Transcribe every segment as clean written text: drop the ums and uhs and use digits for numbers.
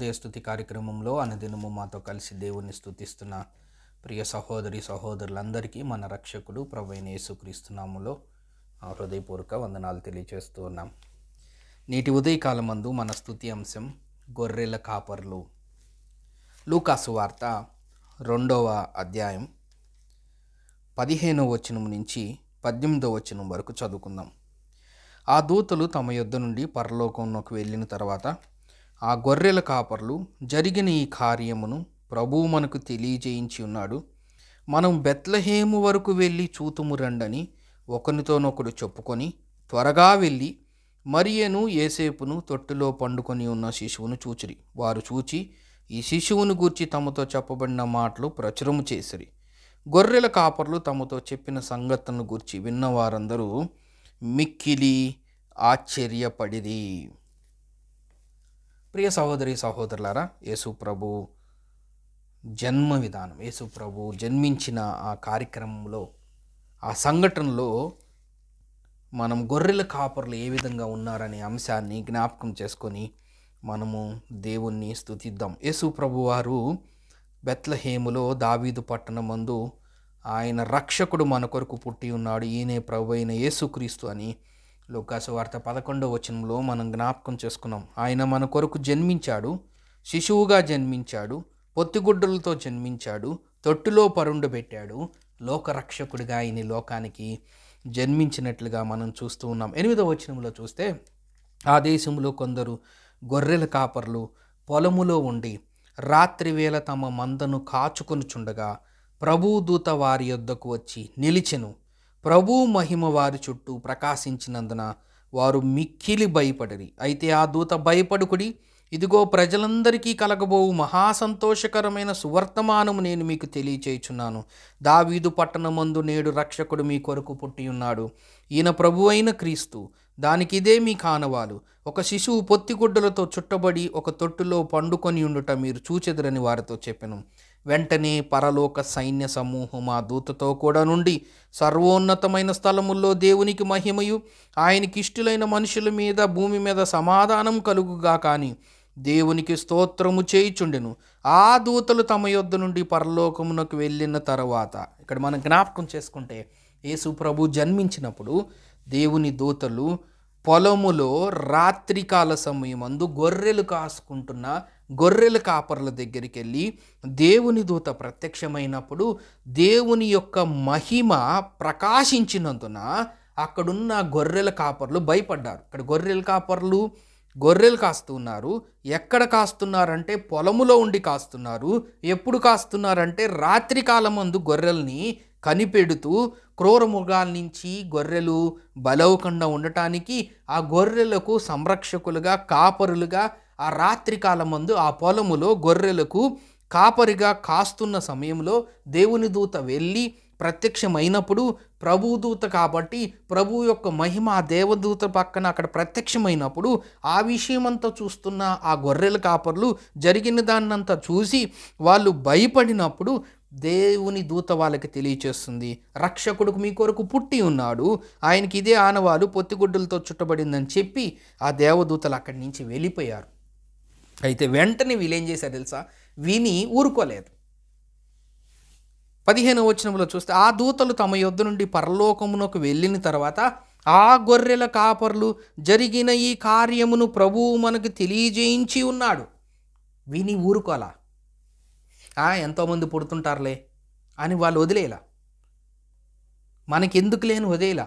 ఉదయ స్తుతి కార్యక్రమంలో అనుదినము మాతో కలిసి దేవుని స్తుతిస్తున్న ప్రియ సహోదరి సహోదరులందరికీ మన రక్షకుడు ప్రభువైన యేసుక్రీస్తు నామములో హృదయపూర్వక వందనాలు తెలియజేస్తూ ఉన్నాం. నేటి ఉదయకాలమందు మన స్తుతి అంశం గొర్రెల కాపర్లు. లూకాసు వార్త 2వ అధ్యాయం 15వ వచనం నుంచి 18వ వచనం వరకు చదువుకుందాం. ఆ దూతలు తమ యొద్ద నుండి పరలోకంలోకి వెళ్ళిన తర్వాత ఆ గొర్రెల కాపర్లు జరిగిన ఈ కార్యమును ప్రభువు మనకు తెలియజేయించి ఉన్నాడు, మనం బెత్లెహేము వరకు వెళ్ళి చూతుము రండని ఒకనితోనొకడు చెప్పుకొని త్వరగా వెళ్ళి మరియను యేసేపును తొట్టులో పండుకొని ఉన్న శిశువును చూచిరి. వారు చూచి ఈ శిశువును గూర్చి తమతో చెప్పబడిన మాటలు ప్రచురము చేసిరి. గొర్రెల కాపర్లు తమతో చెప్పిన సంగతులను గూర్చి విన్న వారందరూ మిక్కిలి ఆశ్చర్యపడిరి. ప్రియ సహోదరి సహోదరులారా, యేసు ప్రభు జన్మ విధానం, యేసు ప్రభు జన్మించిన ఆ కార్యక్రమంలో, ఆ సంఘటనలో మనం గొర్రెల కాపర్లు ఏ విధంగా ఉన్నారనే అంశాన్ని జ్ఞాపకం చేసుకొని మనము దేవుణ్ణి స్తుతిద్దాం. యేసు ప్రభు వారు బెత్లెహేములో దావీదు పట్టణమందు ఆయన రక్షకుడు మన కొరకు పుట్టి ఉన్నాడు, ఈయనే ప్రభు అయిన యేసుక్రీస్తు అని లూకాసు వార్త 11వ వచనంలో మనం జ్ఞాపకం చేసుకున్నాం. ఆయన మన కొరకు జన్మించాడు, శిశువుగా జన్మించాడు, పొత్తిగుడ్డలతో జన్మించాడు, తొట్టులో పరుండబెట్టాడు, లోకరక్షకుడిగా ఆయన లోకానికి జన్మించినట్లుగా మనం చూస్తూ ఉన్నాం. 8వ వచనంలో చూస్తే ఆ దేశంలో కొందరు గొర్రెల కాపర్లు పొలములో ఉండి రాత్రి వేళ తమ మందను కాచుకొనుచుండగా ప్రభువు దూత వారి యొద్దకు వచ్చి నిలిచెను. ప్రభువు మహిమ వారి చుట్టూ ప్రకాశించినందున వారు మిక్కిలి భయపడిరి. అయితే ఆ దూత భయపడుకుడి, ఇదిగో ప్రజలందరికీ కలగబోవు మహాసంతోషకరమైన సువర్తమానము నేను మీకు తెలియచేయుచున్నాను. దావీదు పట్టణమందు నేడు రక్షకుడు మీ కొరకు పుట్టి ఉన్నాడు, ఈయన ప్రభువైన క్రీస్తు. దానికి ఇదే మీ కానవాలు. ఒక శిశువు పొత్తిగుడ్డలతో చుట్టబడి ఒక తొట్టులో పండుకొని ఉండుట మీరు చూచెదరని వారితో చెప్పెను. వెంటనే పరలోక సైన్య సమూహం ఆ దూతతో కూడా నుండి సర్వోన్నతమైన స్థలముల్లో దేవునికి మహిమయు ఆయనకి ఇష్టులైన మనుషుల మీద భూమి మీద సమాధానం కలుగుగా కానీ దేవునికి స్తోత్రము చేయుచుండెను. ఆ దూతలు తమ యొద్ద నుండి పరలోకమునకు వెళ్ళిన తర్వాత, ఇక్కడ మనం జ్ఞాపకం చేసుకుంటే యేసు ప్రభు జన్మించినప్పుడు దేవుని దూతలు పొలములో రాత్రికాల సమయమందు గొర్రెలు కాసుకుంటున్న గొర్రెల కాపర్ల దగ్గరికి వెళ్ళి దేవుని దూత ప్రత్యక్షమైనప్పుడు దేవుని యొక్క మహిమ ప్రకాశించినందున అక్కడున్న గొర్రెల కాపర్లు భయపడ్డారు. ఇక్కడ గొర్రెల కాపర్లు గొర్రెలు కాస్తున్నారు. ఎక్కడ కాస్తున్నారంటే పొలములో ఉండి కాస్తున్నారు. ఎప్పుడు కాస్తున్నారంటే రాత్రికాలమందు గొర్రెల్ని కనిపెడుతూ క్రూర మృగాల నుంచి గొర్రెలు బలవకుండా ఉండటానికి ఆ గొర్రెలకు సంరక్షకులుగా కాపరులుగా ఆ రాత్రికాలమందు ఆ పొలములో గొర్రెలకు కాపరిగా కాస్తున్న సమయంలో దేవుని దూత వెళ్ళి ప్రత్యక్షమైనప్పుడు, ప్రభు దూత కాబట్టి ప్రభు యొక్క మహిమ ఆ దేవదూత పక్కన అక్కడ ప్రత్యక్షమైనప్పుడు ఆ విషయమంతా చూస్తున్న ఆ గొర్రెల కాపర్లు జరిగిన దాన్నంతా చూసి వాళ్ళు భయపడినప్పుడు దేవుని దూత వాళ్ళకి తెలియచేస్తుంది, రక్షకుడుకు మీ కొరకు పుట్టి ఉన్నాడు, ఆయనకి ఇదే ఆనవాలు, పొత్తిగుడ్డలతో చుట్టబడిందని చెప్పి ఆ దేవదూతలు అక్కడి నుంచి వెళ్ళిపోయారు. అయితే వెంటనే వీళ్ళు ఏం చేశారు తెలుసా? విని ఊరుకోలేదు. 15వ వచనంలో చూస్తే ఆ దూతలు తమ యొద్ద నుండి పరలోకమునకు వెళ్ళిన తర్వాత ఆ గొర్రెల కాపర్లు జరిగిన ఈ కార్యమును ప్రభువు మనకు తెలియజేయించి ఉన్నాడు. విని ఊరుకోలా. ఎంతోమంది పుడుతుంటారులే అని వాళ్ళు వదిలేలా, మనకెందుకు లేని వదిలేలా.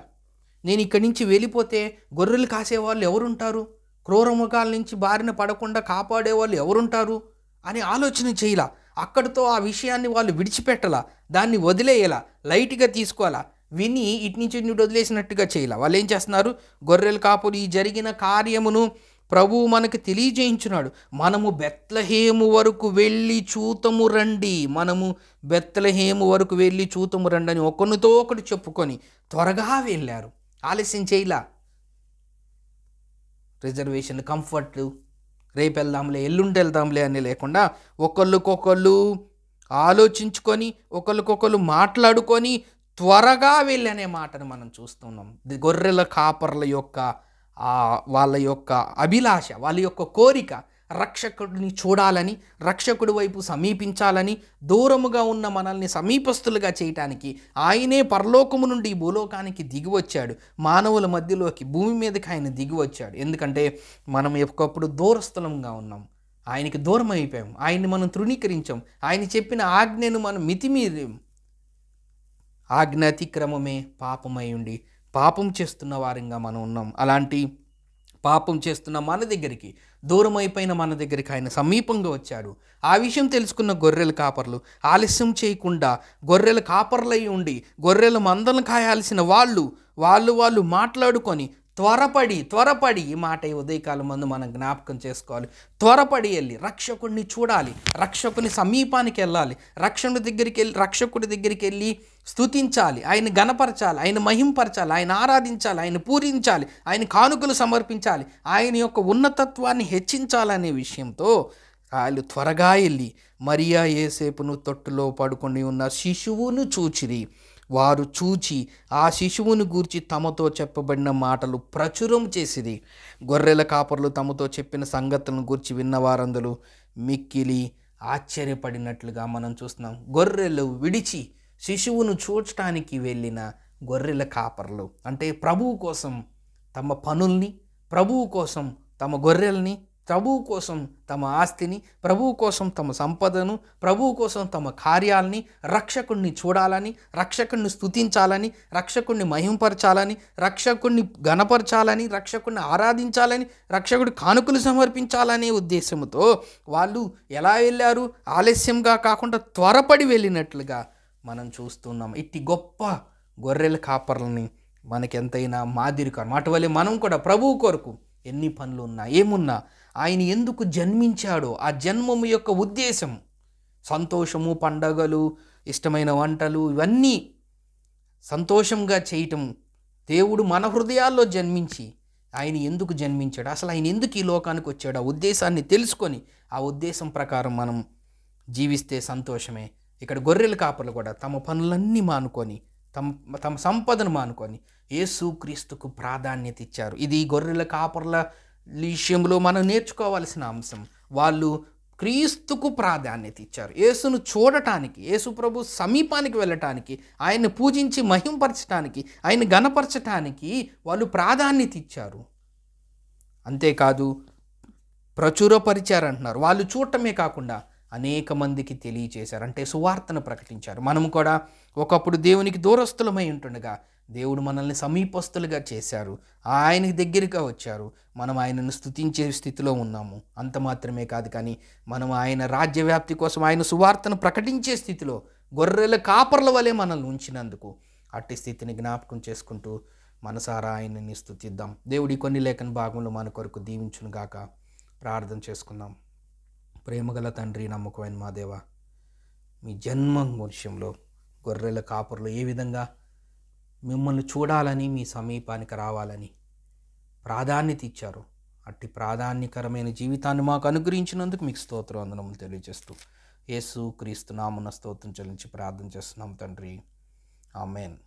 నేను ఇక్కడి నుంచి వెళ్ళిపోతే గొర్రెలు కాసేవాళ్ళు ఎవరుంటారు, క్రూరముఖాల నుంచి బారిన పడకుండా కాపాడేవాళ్ళు ఎవరుంటారు అని ఆలోచన చేయలా. అక్కడితో ఆ విషయాన్ని వాళ్ళు విడిచిపెట్టలా, దాన్ని వదిలేయాల, లైట్గా తీసుకోవాలా, విని ఇటు నుంచి ఇటు వదిలేసినట్టుగా చేయాల. వాళ్ళు ఏం చేస్తున్నారు? గొర్రెల కాపులు ఈ జరిగిన కార్యమును ప్రభువు మనకు తెలియజేయించున్నాడు, మనము బెత్లెహేము వరకు వెళ్ళి చూతము రండి, మనము బెత్లెహేము వరకు వెళ్ళి చూతము రండి అని ఒకరితో ఒకటి చెప్పుకొని త్వరగా వెళ్ళారు. ఆలస్యం చేయలా. రిజర్వేషన్, కంఫర్ట్, రేపు వెళ్దాంలే ఎల్లుండి వెళ్దాంలే అని లేకుండా ఒకళ్ళకొకళ్ళు ఆలోచించుకొని ఒకళ్ళకొకళ్ళు మాట్లాడుకొని త్వరగా వెళ్ళనే మాటను మనం చూస్తున్నాం. గొర్రెల కాపర్ల యొక్క వాళ్ళ యొక్క అభిలాష, వాళ్ళ యొక్క కోరిక రక్షకుడిని చూడాలని, రక్షకుడి వైపు సమీపించాలని, దూరముగా ఉన్న మనల్ని సమీపస్తులుగా చేయటానికి ఆయనే పరలోకము నుండి ఈ భూలోకానికి దిగివచ్చాడు. మానవుల మధ్యలోకి, భూమి మీదకి ఆయన దిగివచ్చాడు. ఎందుకంటే మనం ఒకప్పుడు దూరస్థలంగా ఉన్నాం, ఆయనకి దూరం అయిపోయాం, ఆయన్ని మనం తృణీకరించాం, ఆయన చెప్పిన ఆజ్ఞను మనం మితిమీరాం. ఆజ్ఞ అతిక్రమమే పాపమై ఉండి పాపం చేస్తున్న వారంగా మనం ఉన్నాం. అలాంటి పాపం చేస్తున్న మన దగ్గరికి, దూరం అయిపోయిన మన దగ్గరికి ఆయన సమీపంగా వచ్చాడు. ఆ విషయం తెలుసుకున్న గొర్రెల కాపర్లు ఆలస్యం చేయకుండా, గొర్రెల కాపర్లై ఉండి గొర్రెల మందలను కాయాల్సిన వాళ్ళు మాట్లాడుకొని త్వరపడి ఈ మాట ఈ ఉదయకాలం ముందు మనం జ్ఞాపకం చేసుకోవాలి. త్వరపడి వెళ్ళి రక్షకుడిని చూడాలి, రక్షకుని సమీపానికి వెళ్ళాలి, రక్షకుడి దగ్గరికి వెళ్ళి స్తుతించాలి, ఆయన గణపరచాలి, ఆయన మహింపరచాలి, ఆయన ఆరాధించాలి, ఆయన పూజించాలి, ఆయన కానుకలు సమర్పించాలి, ఆయన యొక్క ఉన్నతత్వాన్ని హెచ్చించాలనే విషయంతో వాళ్ళు త్వరగా వెళ్ళి మరియా యేసేపును తొట్టులో పడుకొని ఉన్న శిశువును చూచిరి. వారు చూచి ఆ శిశువును గూర్చి తమతో చెప్పబడిన మాటలు ప్రచురం చేసిరి. గొర్రెల కాపర్లు తమతో చెప్పిన సంగతులను గూర్చి విన్న వారందరూ మిక్కిలి ఆశ్చర్యపడినట్లుగా మనం చూస్తున్నాం. గొర్రెలు విడిచి శిశువును చూడటానికి వెళ్ళిన గొర్రెల కాపర్లు అంటే ప్రభువు కోసం తమ పనుల్ని, ప్రభువు కోసం తమ గొర్రెల్ని, ప్రభువు కోసం తమ ఆస్తిని, ప్రభువు కోసం తమ సంపదను, ప్రభువు కోసం తమ కార్యాలని, రక్షకుడిని చూడాలని, రక్షకుడిని స్తుతించాలని, రక్షకుడిని మహింపరచాలని, రక్షకుడిని గణపరచాలని, రక్షకుడిని ఆరాధించాలని, రక్షకుడి కానుకలు సమర్పించాలనే ఉద్దేశంతో వాళ్ళు ఎలా వెళ్ళారు? ఆలస్యంగా కాకుండా త్వరపడి వెళ్ళినట్లుగా మనం చూస్తున్నాం. ఇట్టి గొప్ప గొర్రెల కాపర్లని మనకెంతైనా మాదిరికారు. అటువలే మనం కూడా ప్రభువు కొరకు ఎన్ని పనులు ఉన్నా, ఏమున్నా, ఆయన ఎందుకు జన్మించాడో ఆ జన్మము యొక్క ఉద్దేశం, సంతోషము, పండగలు, ఇష్టమైన వంటలు, ఇవన్నీ సంతోషంగా చేయటం. దేవుడు మన హృదయాల్లో జన్మించి ఆయన ఎందుకు జన్మించాడు, అసలు ఆయన ఎందుకు ఈ లోకానికి వచ్చాడు, ఆ ఉద్దేశాన్ని తెలుసుకొని ఆ ఉద్దేశం ప్రకారం మనం జీవిస్తే సంతోషమే. ఇక్కడ గొర్రెల కాపర్లు కూడా తమ పనులన్నీ మానుకొని, తమ సంపదను మానుకొని యేసుక్రీస్తుకు ప్రాధాన్యత ఇచ్చారు. ఇది గొర్రెల కాపర్ల విషయంలో మనం నేర్చుకోవాల్సిన అంశం. వాళ్ళు క్రీస్తుకు ప్రాధాన్యత ఇచ్చారు. యేసును చూడటానికి, యేసు ప్రభు సమీపానికి వెళ్ళటానికి, ఆయన్ని పూజించి మహింపరచటానికి, ఆయన గణపరచటానికి వాళ్ళు ప్రాధాన్యత ఇచ్చారు. అంతేకాదు ప్రచురపరిచారంటున్నారు. వాళ్ళు చూడటమే కాకుండా అనేక మందికి తెలియచేశారు, అంటే సువార్తను ప్రకటించారు. మనము కూడా ఒకప్పుడు దేవునికి దూరస్తులమై ఉంటుండగా దేవుడు మనల్ని సమీపస్తులుగా చేశారు, ఆయనకి దగ్గరగా వచ్చారు. మనం ఆయనను స్తుతించే స్థితిలో ఉన్నాము. అంత మాత్రమే కాదు, కానీ మనం ఆయన రాజ్యవ్యాప్తి కోసం ఆయన సువార్తను ప్రకటించే స్థితిలో గొర్రెల కాపర్ల వలె మనల్ని ఉంచినందుకు అట్టి స్థితిని జ్ఞాపకం చేసుకుంటూ మనసారా ఆయనని స్తుతిద్దాం. దేవుడి కొన్ని లేఖన భాగంలో మన కొరకు దీవించును గాక. ప్రార్థన చేసుకుందాం. ప్రేమగల తండ్రి, నమ్మకమైన మా దేవ, మీ జన్మ విషయంలో గొర్రెల కాపర్లు ఏ విధంగా మిమ్మల్ని చూడాలని, మీ సమీపానికి రావాలని ప్రాధాన్యత ఇచ్చారు, అట్టి ప్రాధాన్యకరమైన జీవితాన్ని మాకు అనుగ్రహించినందుకు మీకు స్తోత్రం వందనములు తెలియజేస్తూ యేసు క్రీస్తు నామమున స్తోత్రం చెల్లించి ప్రార్థన చేస్తున్నాం తండ్రి. ఆమేన్.